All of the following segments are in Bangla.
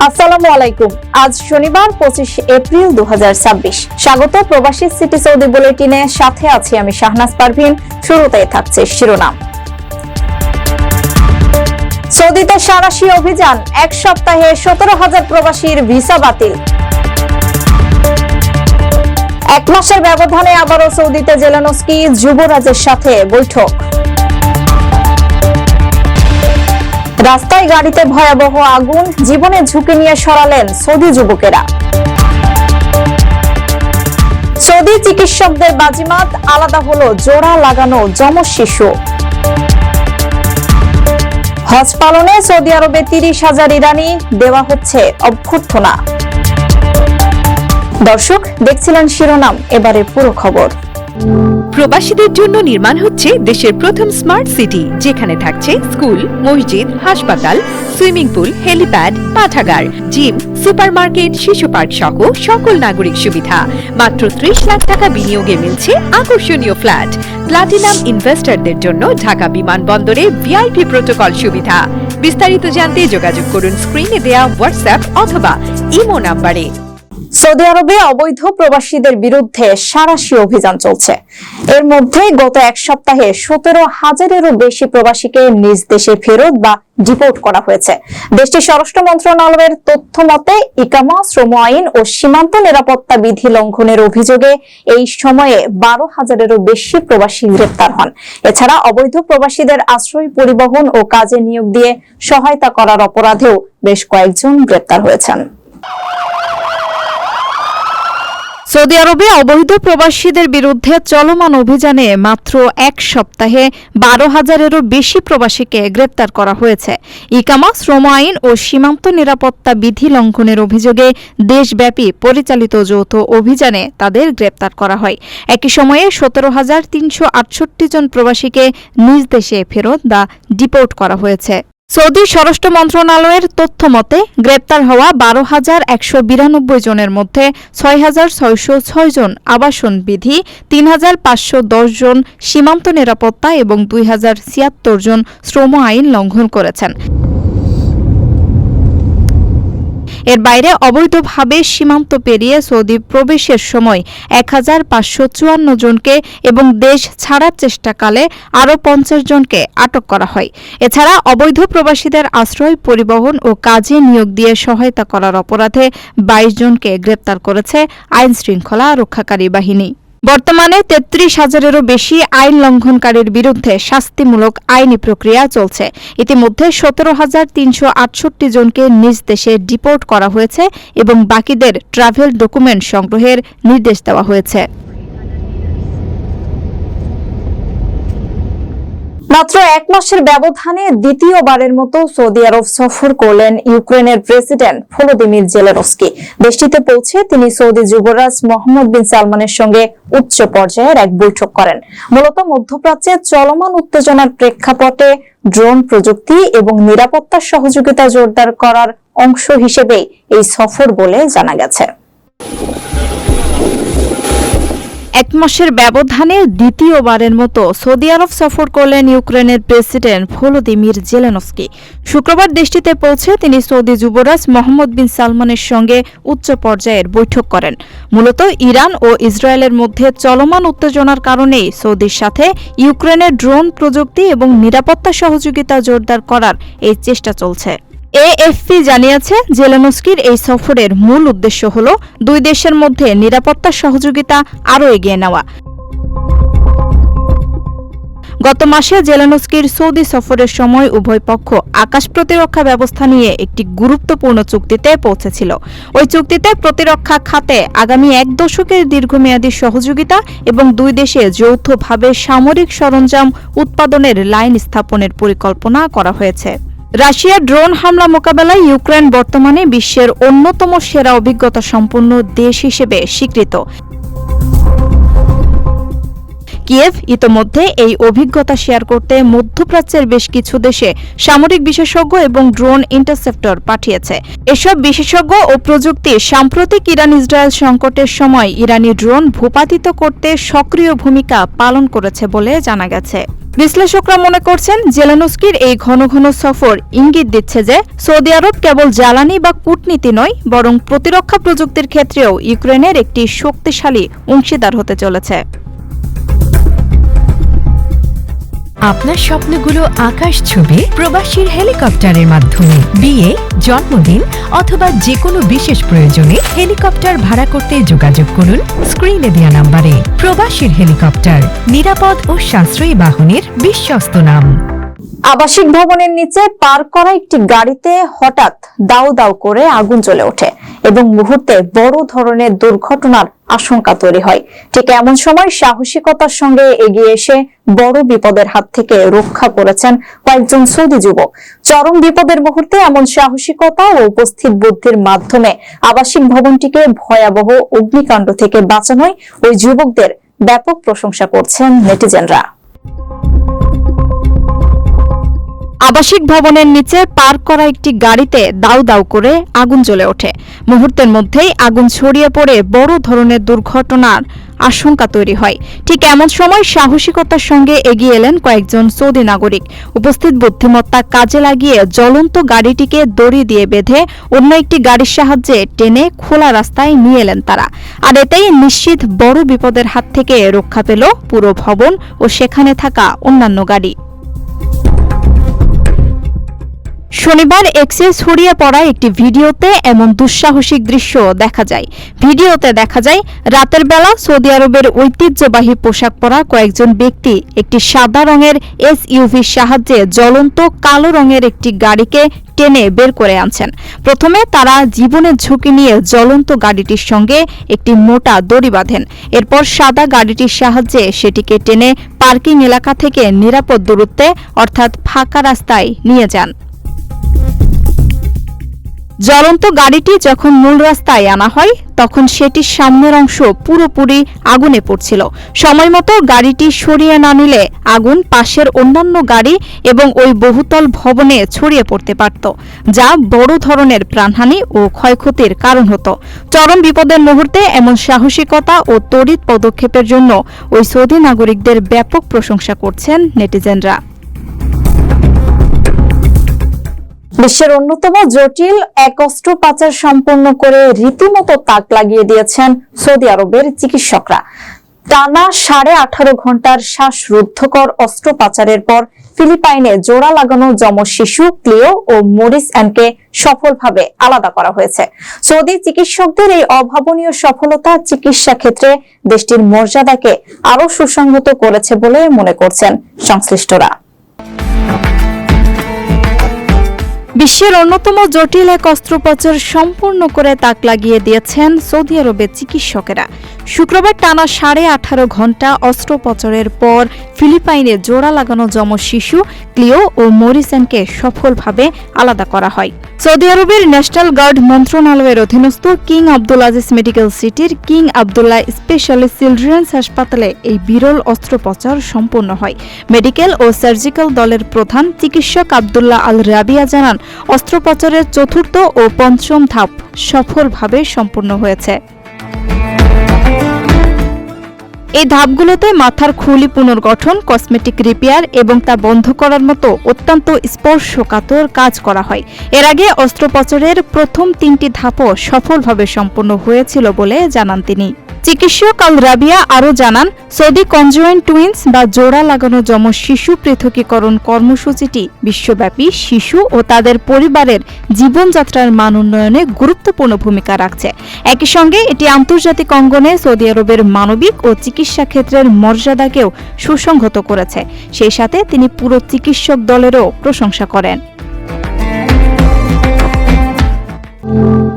আসসালামু আলাইকুম। আজ শনিবার 25 এপ্রিল 2026। স্বাগত প্রবাসী সিটি সৌদি বুলেটিনে, সাথে আছি আমি শাহনাজ পারভিন। শুরুতেই থাকছে শিরোনাম। সৌদিতে সাঁড়াশি অভিযান, এক সপ্তাহে 17,000 প্রবাসীর ভিসা বাতিল। এক মাসের ব্যবধানে আবারও সৌদিতে জেলেনস্কি যুবরাজের সাথে বৈঠক। রাস্তায় গাড়িতে ভয়াবহ আগুন, জীবনের ঝুঁকি নিয়ে সরালেন সৌদি যুবকেরা। সৌদি চিকিৎসকদের বাজিমাত, আলাদা হলো জোড়া লাগানো যমজ শিশু। হজ পালনে সৌদি আরবে 30,000 ইরানি, দেওয়া হচ্ছে অভ্যর্থনা। দর্শক, দেখছিলেন শিরোনাম, এবারে পুরো খবর। প্রবাসীদের জন্য নির্মাণ হচ্ছে দেশের প্রথম স্মার্ট সিটি, যেখানে থাকছে স্কুল, মসজিদ, হাসপাতাল, সুইমিং পুল, হেলিপ্যাড, পাঠাগার, জিম, সুপারমার্কেট, শিশু পার্ক সহ সকল নাগরিক সুবিধা। মাত্র 30 লাখ টাকা বিনিয়োগে মিলছে আকর্ষণীয় ফ্ল্যাট। প্লাটিনাম ইনভেস্টরদের জন্য ঢাকা বিমানবন্দরে ভিআইপি প্রোটোকল সুবিধা। বিস্তারিত জানতে যোগাযোগ করুন স্ক্রিনে দেয়া হোয়াটসঅ্যাপ অথবা ইমো নাম্বারে। সৌদি আরবে অবৈধ প্রবাসীদের বিরুদ্ধে সাঁড়াশি অভিযান চলছে। এর মধ্যে গত এক সপ্তাহে 17,000-এরও বেশি প্রবাসীকে নিজ দেশে ফেরত বা ডিপোর্ট করা হয়েছে। দেশটির স্বরাষ্ট্র মন্ত্রণালয়ের তথ্য মতে, ইকামা, শ্রম আইন ও সীমান্ত নিরাপত্তা বিধি লঙ্ঘনের অভিযোগে এই সময়ে 12,000-এরও বেশি প্রবাসী গ্রেপ্তার হন। এছাড়া অবৈধ প্রবাসীদের আশ্রয়, পরিবহন ও কাজে নিয়োগ দিয়ে সহায়তা করার অপরাধেও বেশ কয়েকজন গ্রেপ্তার হয়েছেন। সৌদি আরবে অবৈধ প্রবাসীদের বিরুদ্ধে চলমান অভিযানে মাত্র এক সপ্তাহে 12,000-এরও বেশি প্রবাসীকে গ্রেপ্তার করা হয়েছে। ইকামা, শ্রম আইন ও সীমান্ত নিরাপত্তা বিধি লঙ্ঘনের অভিযোগে দেশব্যাপী পরিচালিত যৌথ অভিযানে তাদের গ্রেপ্তার করা হয়। একই সময়ে 17,368 জন প্রবাসীকে নিজ দেশে ফেরত বা ডিপোর্ট করা হয়েছে। সৌদি স্বরাষ্ট্র মন্ত্রণালয়ের তথ্য মতে, গ্রেপ্তার হওয়া 12,192 জনের মধ্যে 6,606 জন আবাসন বিধি, 3,510 জন সীমান্ত নিরাপত্তা এবং 2,076 জন শ্রম আইন লঙ্ঘন করেছেন। এর বাইরে অবৈধভাবে সীমান্ত পেরিয়ে সৌদি প্রবেশের সময় 1,554 জনকে এবং দেশ ছাড়ার চেষ্টাকালে আরও 50 জনকে আটক করা হয়। এছাড়া অবৈধ প্রবাসীদের আশ্রয়, পরিবহন ও কাজে নিয়োগ দিয়ে সহায়তা করার অপরাধে 22 জনকে গ্রেপ্তার করেছে আইন শৃঙ্খলা রক্ষাকারী বাহিনী। বর্তমানে 33,000-এরও বেশি আইন লঙ্ঘনকারীর বিরুদ্ধে শাস্তিমূলক আইনি প্রক্রিয়া চলছে। ইতিমধ্যে 17,368 জনকে নিজ দেশে ডিপোর্ট করা হয়েছে এবং বাকিদের ট্রাভেল ডকুমেন্ট সংগ্রহের নির্দেশ দেওয়া হয়েছে। মাত্র এক মাসের ব্যবধানে দ্বিতীয়বারের মতো সৌদি আরব সফর করলেন ইউক্রেনের প্রেসিডেন্ট ভলোদিমির জেলেনস্কি। দেশটিতে পৌঁছে তিনি সৌদি যুবরাজ মোহাম্মদ বিন সালমানের সঙ্গে উচ্চ পর্যায়ের এক বৈঠক করেন। মূলত মধ্যপ্রাচ্যে চলমান উত্তেজনার প্রেক্ষাপটে ড্রোন প্রযুক্তি এবং নিরাপত্তা সহযোগিতা জোরদার করার অংশ হিসেবে এই সফর বলে জানা গেছে। এক মাসের ব্যবধানে দ্বিতীয়বারের মতো সৌদি আরব সফর করলেন ইউক্রেনের প্রেসিডেন্ট ভলোদিমির জেলেনস্কি। শুক্রবার দেশটিতে পৌঁছে তিনি সৌদি যুবরাজ মোহাম্মদ বিন সালমানের সঙ্গে উচ্চ পর্যায়ের বৈঠক করেন। মূলত ইরান ও ইসরায়েলের মধ্যে চলমান উত্তেজনার কারণেই সৌদির সাথে ইউক্রেনের ড্রোন প্রযুক্তি এবং নিরাপত্তা সহযোগিতা জোরদার করার এই চেষ্টা চলছে। এএফপি জানিয়েছে, জেলেনস্কির এই সফরের মূল উদ্দেশ্য হল দুই দেশের মধ্যে নিরাপত্তা সহযোগিতা আরও এগিয়ে নেওয়া। গত মাসে জেলেনস্কির সৌদি সফরের সময় উভয় পক্ষ আকাশ প্রতিরক্ষা ব্যবস্থা নিয়ে একটি গুরুত্বপূর্ণ চুক্তিতে পৌঁছেছিল। ওই চুক্তিতে প্রতিরক্ষা খাতে আগামী 1 দশকের দীর্ঘমেয়াদী সহযোগিতা এবং দুই দেশে যৌথভাবে সামরিক সরঞ্জাম উৎপাদনের লাইন স্থাপনের পরিকল্পনা করা হয়েছে। রাশিয়ার ড্রোন হামলা মোকাবেলায় ইউক্রেন বর্তমানে বিশ্বের অন্যতম সেরা অভিজ্ঞতা সম্পন্ন দেশ হিসেবে স্বীকৃত। কিয়েভ ইতোমধ্যে এই অভিজ্ঞতা শেয়ার করতে মধ্যপ্রাচ্যের বেশ কিছু দেশে সামরিক বিশেষজ্ঞ এবং ড্রোন ইন্টারসেপ্টর পাঠিয়েছে। এসব বিশেষজ্ঞ ও প্রযুক্তি সাম্প্রতিক ইরান ইসরায়েল সংকটের সময় ইরানি ড্রোন ভূপাতিত করতে সক্রিয় ভূমিকা পালন করেছে বলে জানা গেছে। বিশ্লেষকরা মনে করছেন জেলেনস্কির এই ঘন ঘন সফর ইঙ্গিত দিচ্ছে যে সৌদি আরব কেবল জ্বালানি বা কূটনীতি নয়, বরং প্রতিরক্ষা প্রযুক্তির ক্ষেত্রেও ইউক্রেনের একটি শক্তিশালী অংশীদার হতে চলেছে। আপনার স্বপ্নগুলো আকাশ ছবি প্রবাসীর হেলিকপ্টারের মাধ্যমে বিয়ে, জন্মদিন অথবা যে কোনো বিশেষ প্রয়োজনে হেলিকপ্টার ভাড়া করতে যোগাযোগ করুন স্ক্রিনে দেওয়া নাম্বারে। প্রবাসীর হেলিকপ্টার, নিরাপদ ও সাশ্রয়ী বাহনের বিশ্বস্ত নাম। আবাসিক ভবনের নিচে পার্ক করা একটি গাড়িতে হঠাৎ দাউ দাউ করে আগুন জ্বলে ওঠে এবং মুহূর্তে বড় ধরনের দুর্ঘটনার আশঙ্কা তৈরি হয়। ঠিক এমন সময় সাহসিকতার সঙ্গে এগিয়ে এসে বড় বিপদের হাত থেকে রক্ষা করেছেন কয়েকজন সৌদি যুবক। চরম বিপদের মুহূর্তে এমন সাহসিকতা ও উপস্থিত বুদ্ধির মাধ্যমে আবাসিক ভবনটিকে ভয়াবহ অগ্নিকাণ্ড থেকে বাঁচানোয় ওই যুবকদের ব্যাপক প্রশংসা করছেন নেটিজেনরা। আবাসিক ভবনের নিচে পার্ক করা একটি গাড়িতে দাউ দাউ করে আগুন জ্বলে ওঠে। মুহূর্তের মধ্যেই আগুন ছড়িয়ে পড়ে বড় ধরনের দুর্ঘটনার আশঙ্কা তৈরি হয়। ঠিক এমন সময় সাহসিকতার সঙ্গে এগিয়ে এলেন কয়েকজন সৌদি নাগরিক। উপস্থিত বুদ্ধিমত্তা কাজে লাগিয়ে জ্বলন্ত গাড়িটিকে দড়ি দিয়ে বেঁধে অন্য একটি গাড়ির সাহায্যে টেনে খোলা রাস্তায় নিয়ে এলেন তারা। আর এতেই নিশ্চিত বড় বিপদের হাত থেকে রক্ষা পেল পুরো ভবন ও সেখানে থাকা অন্যান্য গাড়ি। শনিবার এক্সে ছড়িয়ে পড়া একটি ভিডিওতে এমন দুঃসাহসিক দৃশ্য দেখা যায়। ভিডিওতে দেখা যায় রাতের বেলা সৌদি আরবের ঐতিহ্যবাহী পোশাক পরা কয়েকজন ব্যক্তি একটি সাদা রঙের এসইউভির সাহায্যে জ্বলন্ত কালো রঙের একটি গাড়িকে টেনে বের করে আনছেন। প্রথমে তারা জীবনের ঝুঁকি নিয়ে জ্বলন্ত গাড়িটির সঙ্গে একটি মোটা দড়ি বাঁধেন। এরপর সাদা গাড়িটির সাহায্যে সেটিকে টেনে পার্কিং এলাকা থেকে নিরাপদ দূরত্বে অর্থাৎ ফাঁকা রাস্তায় নিয়ে যান। জ্বলন্ত গাড়িটি যখন মূল রাস্তায় আনা হয় তখন সেটির সামনের অংশ পুরোপুরি আগুনে পড়ছিল। সময়মতো গাড়িটি সরিয়ে না নিলে আগুন পাশের অন্যান্য গাড়ি এবং ওই বহুতল ভবনে ছড়িয়ে পড়তে পারত, যা বড় ধরনের প্রাণহানি ও ক্ষয়ক্ষতির কারণ হতো। চরম বিপদের মুহূর্তে এমন সাহসিকতা ও তড়িৎ পদক্ষেপের জন্য ওই সৌদি নাগরিকদের ব্যাপক প্রশংসা করছেন নেটিজেনরা। বিশ্বের অন্যতম জটিল এক অস্ত্রোপচার সম্পন্ন করে রীতিমতো তাক লাগিয়ে দিয়েছেন সৌদি আরবের চিকিৎসকরা। টানা 18.5 ঘন্টার শ্বাসরুদ্ধকর অস্ত্রোপচারের পর ফিলিপাইনে জোড়া লাগানো যমজ শিশু ক্লিও ও মরিস অ্যানকে সফলভাবে আলাদা করা হয়েছে। সৌদি চিকিৎসকদের এই অভাবনীয় সফলতা চিকিৎসা ক্ষেত্রে দেশটির মর্যাদাকে আরো সুসংহত করেছে বলে মনে করছেন সংশ্লিষ্টরা। বিশ্বের অন্যতম জটিল এক অস্ত্রোপচার সম্পূর্ণ করে তাক লাগিয়ে দিয়েছেন সৌদি আরবের চিকিৎসকেরা। শুক্রবার টানা 18.5 ঘন্টা অস্ত্রোপচারের পর ফিলিপাইনে জোড়া লাগানো যমজ শিশু ক্লিও ও মরিসনকে সফলভাবে আলাদা করা হয়। সৌদি আরবের ন্যাশনাল গার্ড মন্ত্রণালয়ের অধীনস্থ কিং আব্দুল আজিজ মেডিকেল সিটির কিং আবদুল্লাহ স্পেশালিস্ট চিলড্রেন্স হাসপাতালে এই বিরল অস্ত্রোপচার সম্পন্ন হয়। মেডিকেল ও সার্জিক্যাল দলের প্রধান চিকিৎসক আবদুল্লাহ আল রাবিয়া জানান, অস্ত্রোপচারের চতুর্থ ও পঞ্চম ধাপ সফলভাবে সম্পন্ন হয়েছে। এই ধাপগুলোতে মাথার খুলি পুনর্গঠন, কসমেটিক রিপেয়ার এবং তা বন্ধ করার মতো অত্যন্ত স্পর্শকাতর কাজ করা হয়। এর আগে অস্ত্রোপচারের প্রথম 3টি ধাপও সফলভাবে সম্পন্ন হয়েছিল বলে জানান তিনি। চিকিৎসক আল রাবিয়া আরও জানান, সৌদি কনজয়েন্ট টুইন্স বা জোড়া লাগানো যমজ শিশু পৃথকীকরণ কর্মসূচিটি বিশ্বব্যাপী শিশু ও তাদের পরিবারের জীবনযাত্রার মান উন্নয়নে গুরুত্বপূর্ণ ভূমিকা রাখছে। একই সঙ্গে এটি আন্তর্জাতিক অঙ্গনে সৌদি আরবের মানবিক ও চিকিৎসা ক্ষেত্রের মর্যাদাকেও সুসংহত করেছে। সেই সাথে তিনি পুরো চিকিৎসক দলেরও প্রশংসা করেন।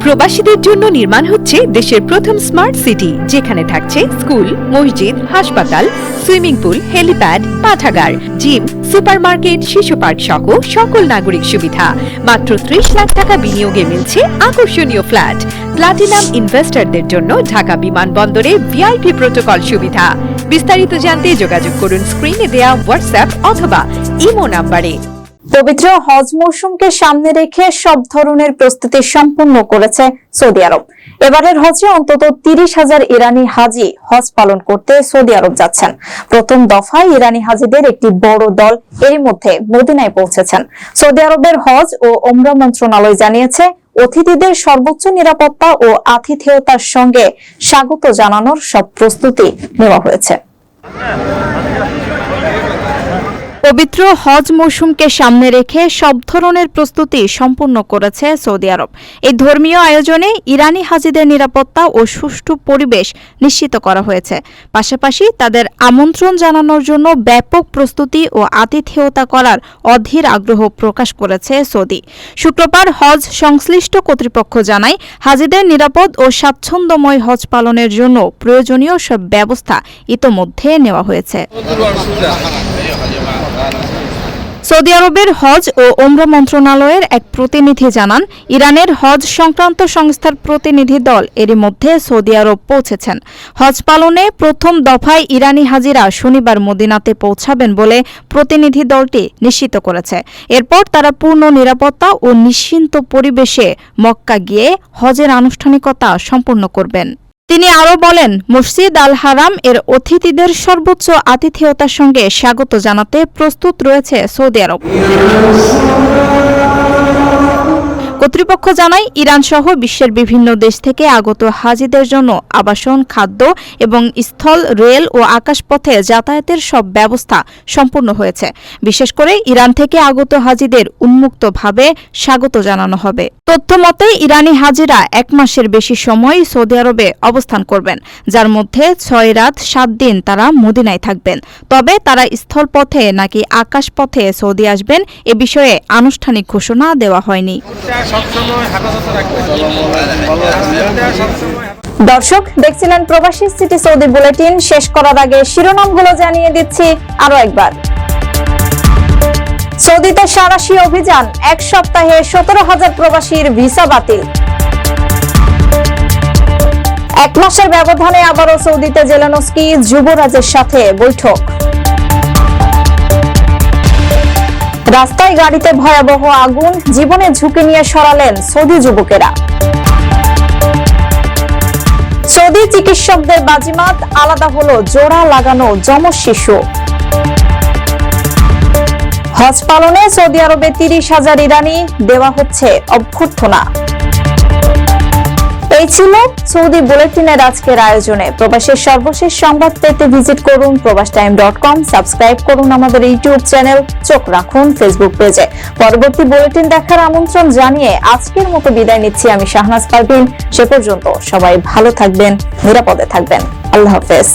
প্রবাসীদের জন্য নির্মাণ হচ্ছে দেশের প্রথম স্মার্ট সিটি, যেখানে থাকছে স্কুল, মসজিদ, হাসপাতাল, সুইমিং পুল, হেলিপ্যাড, পাঠাগার, জিম, সুপারমার্কেট, শিশু পার্ক সহ সকল নাগরিক সুবিধা। মাত্র 30 লাখ টাকা বিনিয়োগে মিলছে আকর্ষণীয় ফ্ল্যাট। প্লাটিনাম ইনভেস্টরদের জন্য ঢাকা বিমানবন্দরে ভিআইপি প্রোটোকল সুবিধা। বিস্তারিত জানতে যোগাযোগ করুন স্ক্রিনে দেয়া হোয়াটসঅ্যাপ অথবা ইমো নাম্বারে। পবিত্র হজ মৌসুমকে সামনে রেখে সব ধরনের প্রস্তুতি সম্পন্ন করেছে সৌদি আরব। এবারের হজে অন্তত 30,000 ইরানি হাজি হজ পালন করতে সৌদি আরব যাচ্ছেন। প্রথম দফায় ইরানি হাজিদের একটি বড় দল এরই মধ্যে মদিনায় পৌঁছেছেন। সৌদি আরবের হজ ও ওমরা মন্ত্রণালয় জানিয়েছে, অতিথিদের সর্বোচ্চ নিরাপত্তা ও আতিথেয়তার সঙ্গে স্বাগত জানানোর সব প্রস্তুতি নেওয়া হয়েছে। পবিত্র হজ মৌসুমকে সামনে রেখে সব ধরনের প্রস্তুতি সম্পূর্ণ করেছে সৌদি আরব। এই ধর্মীয় আয়োজনে ইরানি হাজিদের নিরাপত্তা ও সুষ্ঠু পরিবেশ নিশ্চিত করা হয়েছে। পাশাপাশি তাদের আমন্ত্রণ জানানোর জন্য ব্যাপক প্রস্তুতি ও আতিথেয়তা করার অধীর আগ্রহ প্রকাশ করেছে সৌদি। শুক্রবার হজ সংশ্লিষ্ট কর্তৃপক্ষ জানায়, হাজিদের নিরাপদ ও স্বাচ্ছন্দ্যময় হজ পালনের জন্য প্রয়োজনীয় সব ব্যবস্থা ইতোমধ্যে নেওয়া হয়েছে। সৌদি আরবের হজ ও ওমরা মন্ত্রণালয়ের এক প্রতিনিধি জানান, ইরানের হজ সংক্রান্ত সংস্থার প্রতিনিধি দল এরই মধ্যে সৌদি আরব পৌঁছেছেন। হজ পালনে প্রথম দফায় ইরানি হাজিরা শনিবার মদিনাতে পৌঁছাবেন বলে প্রতিনিধি দলটি নিশ্চিত করেছে। এরপর তারা পূর্ণ নিরাপত্তা ও নিশ্চিন্ত পরিবেশে মক্কা গিয়ে হজের আনুষ্ঠানিকতা সম্পন্ন করবেন। তিনি আরও বলেন, মসজিদ আল হারাম এর অতিথিদের সর্বোচ্চ আতিথেয়তার সঙ্গে স্বাগত জানাতে প্রস্তুত রয়েছে সৌদি আরব। কর্তৃপক্ষ জানায়, ইরান সহ বিশ্বের বিভিন্ন দেশ থেকে আগত হাজিদের জন্য আবাসন, খাদ্য এবং স্থল, রেল ও আকাশপথে যাতায়াতের সব ব্যবস্থা সম্পূর্ণ হয়েছে। বিশেষ করে ইরান থেকে আগত হাজিদের উন্মুক্তভাবে স্বাগত জানানো হবে। তথ্য মতে ইরানি হাজিরা 1 মাসের বেশি সময় সৌদি আরবে অবস্থান করবেন, যার মধ্যে 6 রাত 7 দিন তারা মদিনায় থাকবেন। তবে তারা স্থলপথে নাকি আকাশপথে সৌদি আসবেন এ বিষয়ে আনুষ্ঠানিক ঘোষণা দেওয়া হয়নি। দর্শক দেখছিলেন প্রবাসী সিটি সৌদি বুলেটিন। শেষ করার আগে শিরোনামগুলো জানিয়ে দিচ্ছি আরো একবার। সৌদিতে সাঁড়াশি অভিযান, 1 সপ্তাহে 17,000 প্রবাসীর ভিসা বাতিল। 1 মাসের ব্যবধানে আবারও সৌদিতে জেলেনস্কি যুবরাজের সাথে বৈঠক। রাস্তায় গাড়িতে ভয়াবহ আগুন, জীবনের ঝুঁকি নিয়ে সরালেন সৌদি যুবকেরা। সৌদি চিকিৎসকদের বাজিমাত, আলাদা হলো জোড়া লাগানো যমজ শিশু। হজ পালনে সৌদি আরবে 30,000 ইরানি দেওয়া হচ্ছে অভ্যর্থনা। এই ছিল সৌদি বুলেটিনের আজকের আয়োজনে। প্রবাসের সর্বশেষ সংবাদ পেতে ভিজিট করুন probastoime.com, সাবস্ক্রাইব করুন আমাদের ইউটিউব চ্যানেল, চোখ রাখুন ফেসবুক পেজে। পরবর্তী বুলেটিন দেখার আমন্ত্রণ জানিয়ে আজকের মতো বিদায় নিচ্ছি আমি শাহনাজ পারভিন। সে পর্যন্ত সবাই ভালো থাকবেন, নিরাপদে থাকবেন। আল্লাহ হাফেজ।